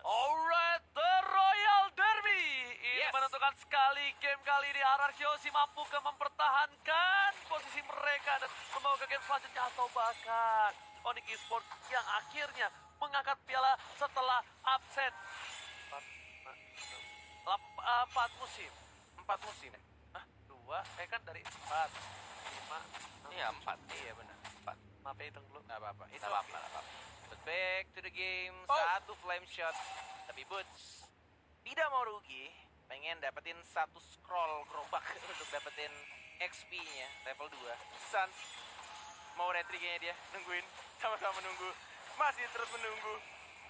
Alright, the Royal Derby. Ini menentukan sekali game kali ini. Ararkyoshi mampu mempertahankan posisi mereka dan membawa ke game selanjutnya atau bahkan Onyx Esports yang akhirnya mengangkat piala setelah absen 4 musim. 4 musim. Hah? 2? Kan dari 4, 5. Iya 4, iya benar 4. Maaf ya, hitung dulu. Nggak apa-apa, itu Nggak apa-apa, nggak apa-apa. But back to the game, satu flame shot. Tapi Boots tidak mau rugi, pengen dapetin satu scroll gerobak untuk dapetin XP-nya level 2. Suns mau retry kayaknya dia, nungguin, sama-sama menunggu, masih terus menunggu.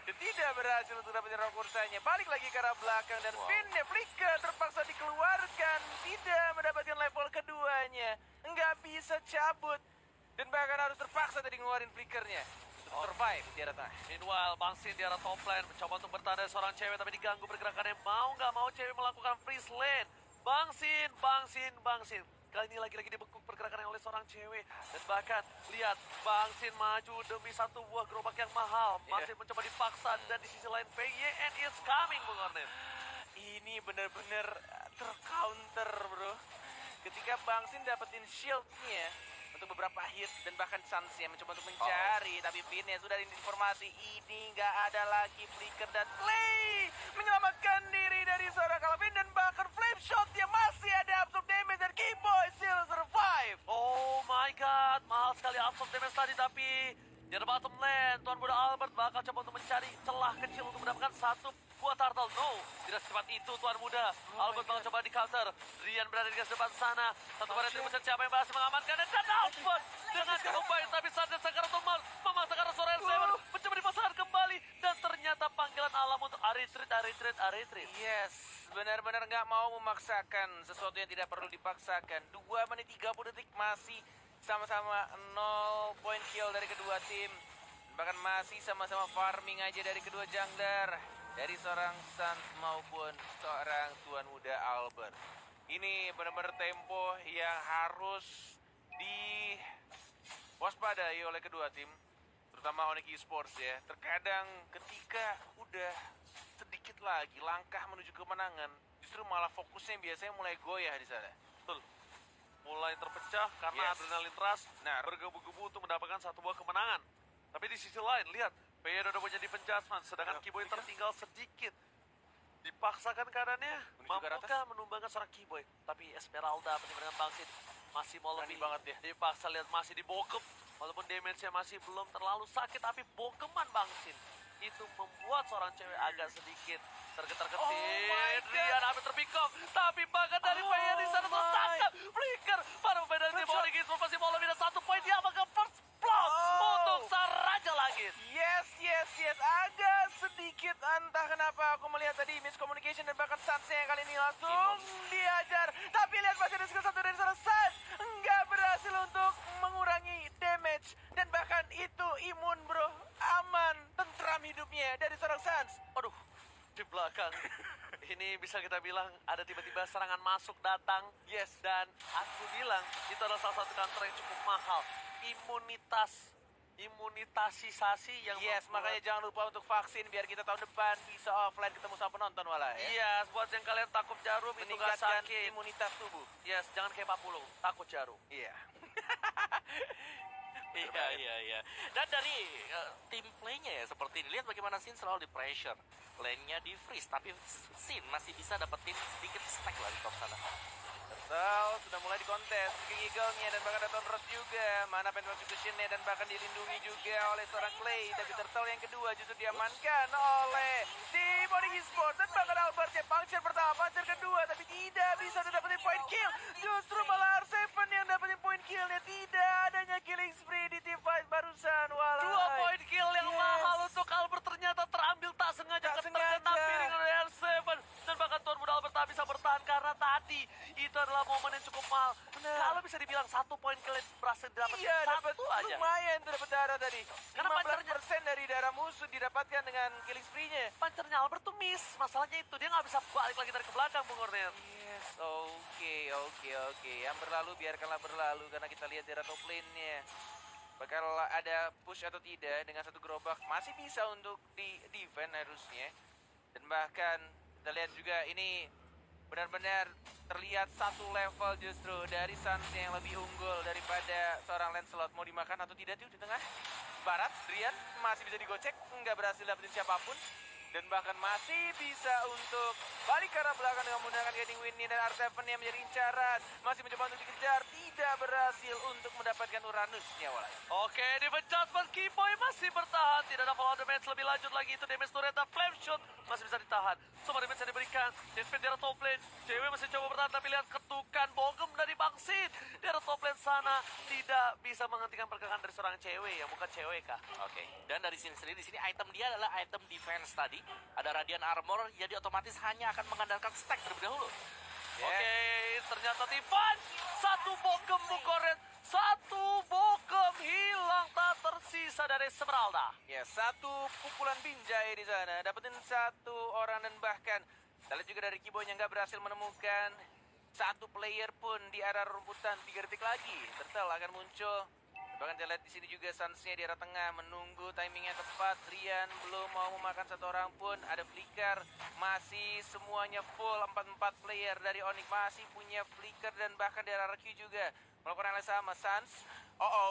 Dan tidak berhasil untuk dapetin rock kursanya. Balik lagi ke arah belakang dan pinnya Flicker terpaksa dikeluarkan. Tidak mendapatkan level keduanya. Nggak bisa cabut. Dan bahkan harus terpaksa tadi ngeluarin flickernya untuk survive di arah tengah. Meanwhile, Bang Sin di arah top lane mencoba untuk bertahan dari seorang cewek tapi diganggu pergerakannya. Mau nggak mau cewek melakukan freeze lane. Bang Sin. Kali ini lagi-lagi dibekuk pergerakannya oleh seorang cewek. Dan bahkan lihat Bang Sin maju demi satu buah gerobak yang mahal. Masih mencoba dipaksa dan di sisi lain PYN is coming, Bung Ornet. Ini bener-bener tercounter bro. Ketika Bang Sin dapetin shieldnya untuk beberapa hit dan bahkan Suns-nya mencoba untuk mencari, tapi Finn-nya sudah ada informasi ini nggak ada lagi flicker dan play menyelamatkan diri dari seorang Calvin dan bahkan flame shot yang masih ada absorb damage dan Keyboy still survive. Oh my god, mahal sekali absorb damage tadi tapi di bottom lane, Tuan Muda Albert bakal coba untuk mencari celah kecil untuk mendapatkan satu buah turtle. No, tidak secepat itu Tuan Muda. Albert bakal coba di counter. Rian berada di garis depan sana. Satu pada tim siapa yang berhasil mengamankan dan Albert dengan combine tapi saatnya Sakara untuk memasakkan Soraya Seven mencoba dipasangkan kembali dan ternyata panggilan alam untuk Aritrit. Yes, benar-benar nggak mau memaksakan sesuatu yang tidak perlu dipaksakan. 2 menit 30 detik masih sama-sama 0 point kill dari kedua tim. Bahkan masih sama-sama farming aja dari kedua jungler. Dari seorang Sun maupun seorang Tuan Muda Albert. Ini benar-benar tempo yang harus diwaspadai oleh kedua tim. Terutama Onyx Esports ya. Terkadang ketika udah sedikit lagi langkah menuju kemenangan, justru malah fokusnya biasanya mulai goyah di sana. Betul. Mulai terpecah karena adrenalin rush bergebu-gebu untuk mendapatkan satu buah kemenangan. Tapi di sisi lain, lihat, PY udah menjadi penjasman, sedangkan Keyboy tertinggal sedikit. Dipaksakan keadaannya, mampukah menumbangkan seorang Keyboy? Tapi Esmeralda dengan Bang Sin masih mau lebih banget ya. Dipaksa, lihat masih dibokem. Walaupun damage-nya masih belum terlalu sakit, tapi bokeman Bang Sin itu membuat seorang cewek agak sedikit tergetar-getir. Rian hampir terbingkong, tapi bahkan dari PY di sana tertangkap. Flicker para pemain dari tim Onyx Esports masih mau lebih dari 1 poin. Dia bakal first blood untuk sang Raja Langit. Yes. Agak sedikit entah kenapa aku melihat tadi miscommunication dan bahkan Suns-nya yang kali ini langsung diajar. Tapi lihat masih ada skill satu dari seorang Suns. Nggak berhasil untuk mengurangi damage. Dan bahkan itu imun bro. Aman, tentram hidupnya dari seorang Suns. Aduh, di belakang. Ini bisa kita bilang ada tiba-tiba serangan masuk datang. Yes. Dan aku bilang itu adalah salah satu counter yang cukup mahal. Imunitasisasi yang makanya jangan lupa untuk vaksin biar kita tahun depan bisa offline ketemu sama penonton malah ya. Yes, buat yang kalian takut jarum itu gak Meningkatkan sakit. imunitas tubuh. Yes, jangan kayak Pak Pulung, takut jarum. Iya. Iya. Dan dari tim play-nya ya seperti ini, lihat bagaimana Sin selalu di pressure, lane-nya di freeze, tapi Sin masih bisa dapetin sedikit stack lah di top sana. Turtle sudah mulai dikontes King Eagle-nya dan bahkan ada Tonros juga. Mana Phantom Execution-nya dan bahkan dilindungi juga oleh seorang Clay. Tapi Turtle yang kedua justru diamankan oleh tim Onyx Esports dan bahkan Albert-nya. Puncture pertama, puncture kedua, tapi tidak bisa dapetin point kill. Justru malah R7 yang dapetin point kill-nya. Tidak adanya killing spree di team fight barusan. 2 point kill yang mahal untuk Albert ternyata terambil tak sengaja terkena piring oleh R7. Dan bahkan Tuan Muda Albert tak bisa bertahan karena tadi itu adalah momen yang cukup mahal. Kalau bisa dibilang 1 poin kill berhasil didapat satu aja. Lumayan tuh dapat darah tadi. Karena 15% dari darah musuh didapatkan dengan killing spree-nya. Pancernya Albert tuh miss. Masalahnya itu dia nggak bisa balik lagi dari ke belakang, Bung Ornet. Yes, oke. Yang berlalu biarkanlah berlalu karena kita lihat darah top lane-nya. Bakal ada push atau tidak dengan satu gerobak masih bisa untuk di defend harusnya. Dan bahkan kita lihat juga ini benar-benar terlihat satu level justru dari Suns yang lebih unggul daripada seorang Lancelot. Mau dimakan atau tidak tuh di tengah barat, Drian masih bisa digocek, nggak berhasil dapetin siapapun. Dan bahkan masih bisa untuk balik ke arah belakang dengan menggunakan Getting Winnie dan R7 yang menjadi incaran. Masih mencoba untuk dikejar, tidak berhasil untuk mendapatkan Uranusnya, Walai. Oke, defense advance Keyboy masih bertahan. Tidak ada follow damage lebih lanjut lagi. Itu damage turret flame shot masih bisa ditahan. Semua damage yang diberikan. Defense di arah top lane. Cewek masih coba bertahan tapi lihat ketukan bogem dari Bangsit. Di arah top lane sana tidak bisa menghentikan pergerakan dari seorang cewek yang bukan cewek kah? Oke, dan dari sini sendiri, di sini item dia adalah item defense tadi. Ada Radiant Armor, jadi otomatis hanya akan mengandalkan stack terlebih dahulu. Oke, ternyata Tivan. Satu bogem Bukoret. Satu bogem hilang tak tersisa dari Esmeralda. Ya, satu pukulan binjai di sana. Dapetin satu orang dan bahkan kita lihat juga dari Kiboy yang nggak berhasil menemukan satu player pun di area rumputan. 3 detik lagi, Turtle akan muncul. Bahkan kita lihat di sini juga Suns-nya di arah tengah menunggu timingnya tepat. Rian belum mau memakan satu orang pun. Ada flicker, masih semuanya full 4-4 player dari Onyx masih punya flicker dan bahkan dari RQ juga melakukan hal yang sama. Suns,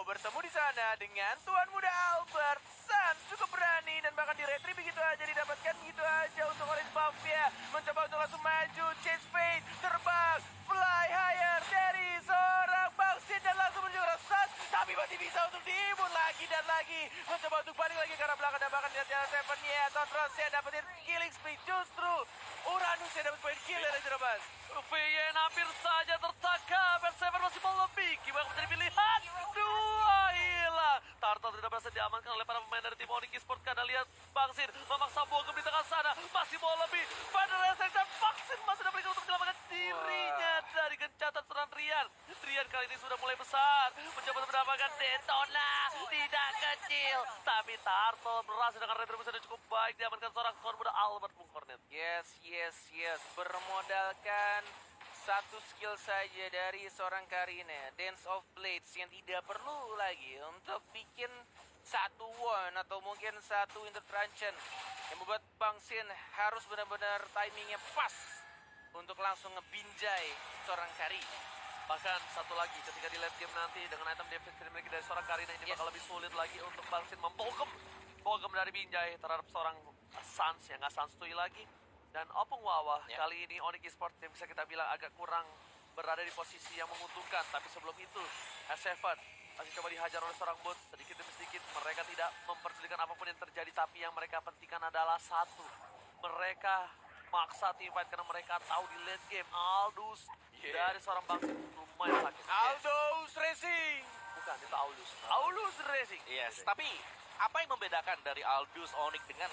bertemu di sana dengan Tuan Muda Albert. Suns cukup berani dan bahkan di retri begitu aja didapatkan gitu aja untuk Orange Mafia. Mencoba untuk langsung maju, chase fade, terbang, fly higher dari seorang Bangsit dan langsung menuju ke Suns. Tapi masih bisa untuk diimun lagi dan lagi. Mencoba untuk balik lagi ke arah belakang dan bahkan di atas Seven-nya. Tonrosnya dapetin killing spree justru. Uranusnya dapat poin kill dari Jerobas. VN hampir saja tertangkap. R7 masih mau lebih. Gimana menjadi pilihan? Dua hilang. Turtle tidak berhasil diamankan oleh para pemain dari tim Onyx Esports. Karena lihat Bangsit memaksa bogem di tengah sana. Masih mau lebih. Final Essence dan Bangsit masih diberikan untuk menyelamatkan dirinya dari gencatan serangan Rian. Rian kali ini sudah mulai besar. Mencoba untuk mendapatkan Detona. Tidak kecil. Tapi Turtle berhasil dengan retribusi yang cukup baik. Diamankan seorang Tuan Muda Albert Bung Cornet. Yes. Bermodalkan satu skill saja dari seorang Karina, Dance of Blades, yang tidak perlu lagi untuk bikin satu one atau mungkin satu intervention yang membuat Bangsin harus benar-benar timingnya pas untuk langsung ngebinjai seorang Karina. Bahkan satu lagi ketika di late game nanti dengan item defense yang dimiliki dari seorang Karina ini bakal lebih sulit lagi untuk Bangsin membogem dari Binjai terhadap seorang Suns yang nggak Suns lagi. Dan Opung Wawa kali ini Onyx Esports yang bisa kita bilang agak kurang berada di posisi yang menguntungkan. Tapi sebelum itu S7 masih coba dihajar oleh seorang bot. Sedikit demi sedikit mereka tidak memperdulikan apapun yang terjadi. Tapi yang mereka pentingkan adalah satu. Mereka maksa team fight karena mereka tahu di late game Aldous dari seorang Bangsit lumayan sakit. Aldous Racing! Bukan, itu Aldous. Aldous Racing. Yes, tapi apa yang membedakan dari Aldous Onyx dengan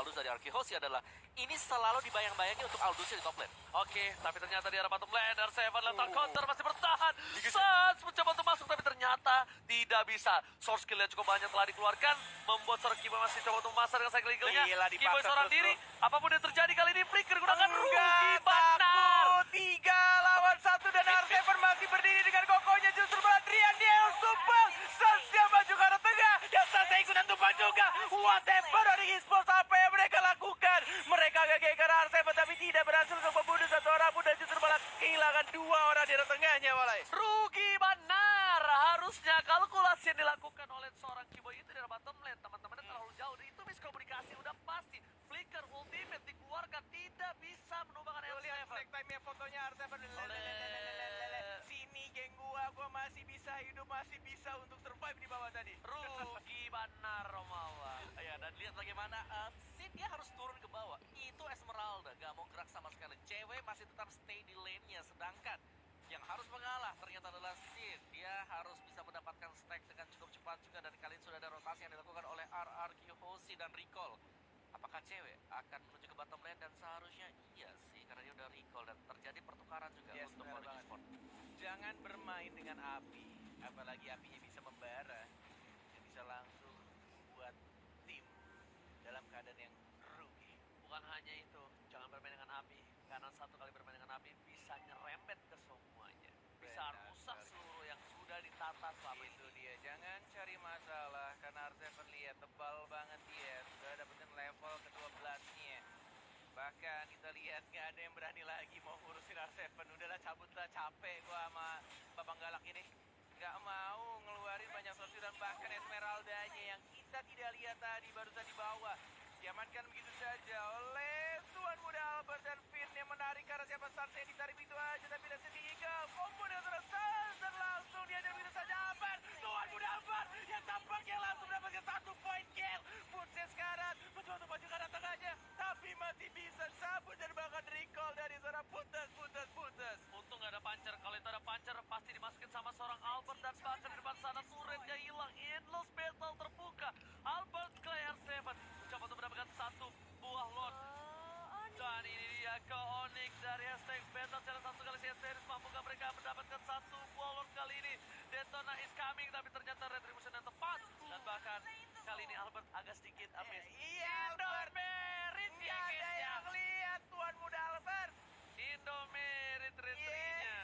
Aldous dari Arkehosi adalah ini selalu dibayang-bayangi untuk Aldous di top lane. Oke, tapi ternyata di arah bottom lane R7 lempar counter masih bertahan. Suns mencoba untuk masuk tapi ternyata tidak bisa. Source skill yang cukup banyak telah dikeluarkan, membuat seorang Keyboy masih coba untuk masuk dengan cycle eagle-nya. Gila, dipaksa Keyboy seorang terus, diri, apapun yang terjadi kali ini Flicker gunakan Rugi Enggak benar. takut, 3 lawan 1 dan R7 masih berdiri dengan kokohnya justru malah Trian dia yang tumpang. Suns dia maju ke arah tengah dan Suns ikutan tumpang juga. Whatever dari esports apa yang mereka lakukan. Mereka gagal ke arah R7 tapi tidak berhasil untuk membunuh satu orang pun dan justru malah kehilangan 2 orang di arah tengahnya, Walai. Rugi benar. Harusnya kalkulasi yang dilakukan oleh seorang Keyboy itu di arah bottom lane. Teman-temannya terlalu jauh. Itu miskomunikasi udah pasti. Flicker ultimate dikeluarkan tidak bisa menumbangkan Lihat L7. flag time-nya fotonya R7. Sini geng gua masih bisa hidup, masih bisa untuk survive di bawah tadi. Rugi benar Romawa. Ya, dan lihat bagaimana Sid dia harus turun ke bawah. Itu Esmeralda, gak mau gerak sama sekali. Cewek masih tetap stay di lane-nya, sedangkan yang harus mengalah ternyata adalah Sid. Dia harus bisa mendapatkan stack dengan cukup cepat juga, dan kali ini sudah ada rotasi yang dilakukan oleh RRQ Hoshi dan Recall. Apakah cewek akan menuju ke bottom lane? Dan seharusnya iya sih, karena dia udah recall dan terjadi pertukaran juga untuk benar Onyx banget. Esports. Jangan bermain dengan api, apalagi apinya bisa membara dan bisa langsung membuat tim dalam keadaan yang rugi. Bukan hanya itu, jangan bermain dengan api. Karena satu kali bermain dengan api bisa nyerempet ke semuanya. Bisa Benar rusak sekali. seluruh yang sudah ditata selama Itu ini. dia, jangan cari masalah karena R7 lihat tebal banget dia, sudah dapetin level ke-12-nya. Bahkan kita lihat nggak ada yang berani lagi mau ngurusin R7. Udahlah cabutlah, capek gua sama Babang Galak ini. Nggak mau ngeluarin banyak sosio dan bahkan Esmeraldanya yang kita tidak lihat tadi barusan di bawah. Diamankan begitu saja oleh Tuan Muda Albert dan Finn yang menarik karena siapa Sunset ditarik begitu aja tapi dari sisi Eagle combo dengan terus dan langsung diajar begitu saja Albert. Tuan Muda Albert yang tampaknya langsung mendapatkan 1 poin kill. Butses sekarang mencoba untuk maju ke arah tengahnya tapi masih bisa sabun dan bahkan recall dari sana putus. Untung nggak ada pancer. Kalau itu ada pancer pasti dimasukin sama seorang Albert dan bahkan di depan sana turretnya hilang. Endless battle terbuka. Albert Clay R7 mencoba untuk mendapatkan satu buah lot. Dan ini dia ke Onyx dari hashtag beta challenge satu kali series. Mampukah mereka mendapatkan satu buah lot kali ini? Daytona is coming tapi ternyata retribution yang tepat. Dan bahkan kali ini Albert agak sedikit amis. Iya Albert, nggak ada yang lihat Tuan Muda Albert. Indomerit retrinya.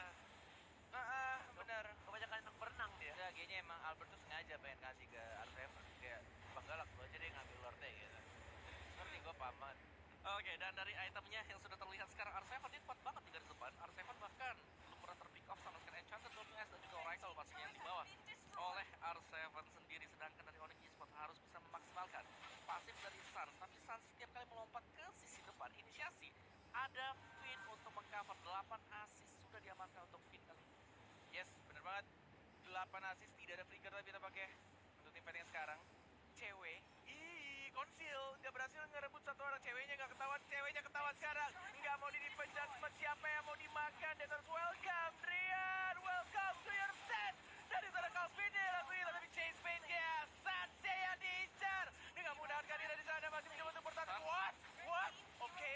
Benar. Kebanyakan yang berenang dia. Ya, kayaknya emang Albert tuh sengaja pengen kasih ke R7. Kayak Bang Galak lu aja deh ngambil lordnya gitu. Ngerti gue paham banget. Oke, dan dari itemnya yang sudah terlihat sekarang R7 ini kuat banget di garis depan. R7 bahkan belum pernah terpick off sama sekali Enchanted WS dan juga Oracle pastinya yang dibawa oleh R7 sendiri. Sedangkan dari Onyx Esports harus bisa memaksimalkan pasif dari Suns. Tapi Suns setiap kali melompat ke sisi depan inisiasi, ada Finn untuk mengcover 8 assist sudah diamankan untuk Finn kali ini. Yes, bener banget. 8 assist, tidak ada flicker tapi tampaknya untuk tim fight yang sekarang. Cewek, konsil, nggak berhasil ngerebut satu orang. Ceweknya nggak ketahuan, ceweknya ketahuan sekarang. Nggak mau dipenjat, siapa yang mau dimakan? Desert welcome, Drian, welcome to your set. Dari sana Calvin lagu hilang tapi chase pain-nya. Sanse yang diincar. Dengan mudah Kadira di sana masih mencoba untuk bertahan. What? Oke.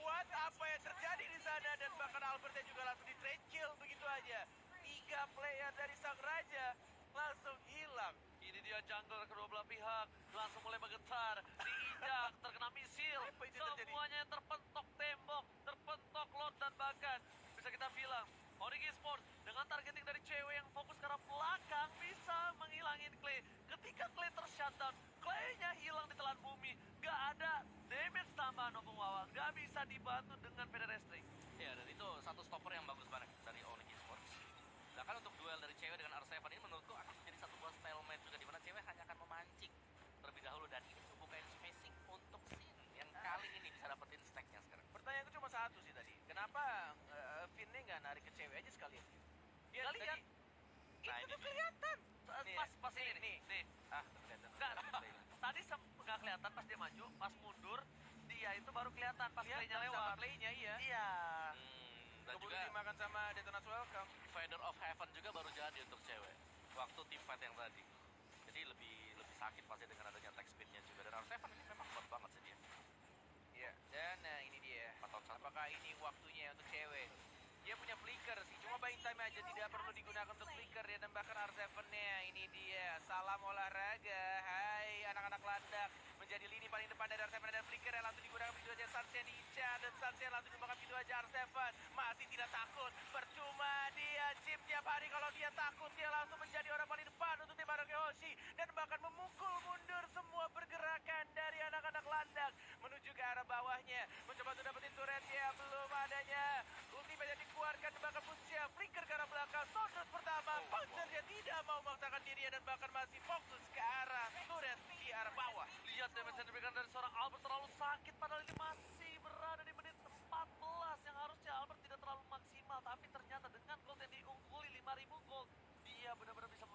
What? Apa yang terjadi di sana? Dan bahkan Albertnya juga langsung di trade kill begitu aja. 3 player dari Sang Raja langsung hilang. Ini dia jungler kedua belah pihak langsung mulai bergetar, diinjak, terkena misil, Apa itu yang terjadi? semuanya terpentok tembok, terpentok lot dan bahkan bisa kita bilang Onyx Esports dengan targeting dari cewek yang fokus ke arah belakang bisa menghilangin Clay. Ketika Clay tershutdown, Clay-nya hilang di telan bumi, gak ada damage tambahan Opung Wawa, gak bisa dibantu dengan pedestri. Ya, dan itu satu stopper yang bagus banget dari Onyx Esports. Bahkan untuk duel dari cewek dengan R7 ini menurutku akan menjadi satu buah stalemate juga di mana cewek hanya akan memancing terlebih dahulu dan ini membuka spacing untuk Sin yang kali ini bisa dapetin stacknya sekarang. Pertanyaanku cuma satu sih tadi. Kenapa Finn-nya nggak narik ke cewek aja sekalian? Dia Nggak lihat. Nah, Itu ini tuh kelihatan. Nih, pas ini nih. Kelihatan. Enggak, tadi nggak kelihatan pas dia maju, pas mundur dia itu baru kelihatan pas Clay-nya Kelihatan sama lewat. play-nya, iya. Iya. Dan Keburu juga dimakan sama Detona's Welcome. Divider of Heaven juga baru jadi untuk cewek waktu team fight yang tadi. Jadi lebih sakit pasti dengan adanya attack speed-nya juga. Dan R7 ini memang kuat banget sih dia. Iya, dan ini dia. 4 tahun 1. Apakah ini waktunya untuk cewek? Dia punya flicker sih, cuma buying time aja, tidak perlu digunakan untuk flicker. Dia tambahkan R7-nya, ini dia. Salam olahraga, hai anak-anak landak. Menjadi lini paling depan dari R7 dan flicker yang langsung digunakan begitu aja. Sunset diincar dan Sunset langsung dimakan begitu aja R7. Masih tidak takut, percuma dia chip tiap hari. Kalau dia takut, dia langsung menjadi orang paling depan untuk tim Baroque Hoshi. Dan bahkan memukul mundur semua pergerakan dari anak-anak landak menuju ke arah bawahnya. Mencoba untuk dapetin turret, ya belum adanya. Ultimate yang dikeluarkan bahkan Pusya flicker ke arah belakang. Tondros pertama, Panzernya tidak mau memaksakan dirinya dan bahkan masih fokus ke arah turret di arah bawah. Lihat damage yang diberikan dari seorang Albert terlalu sakit padahal ini masih berada di menit 14 yang harusnya Albert tidak terlalu maksimal tapi ternyata dengan gold yang diungguli 5.000 gold dia benar-benar bisa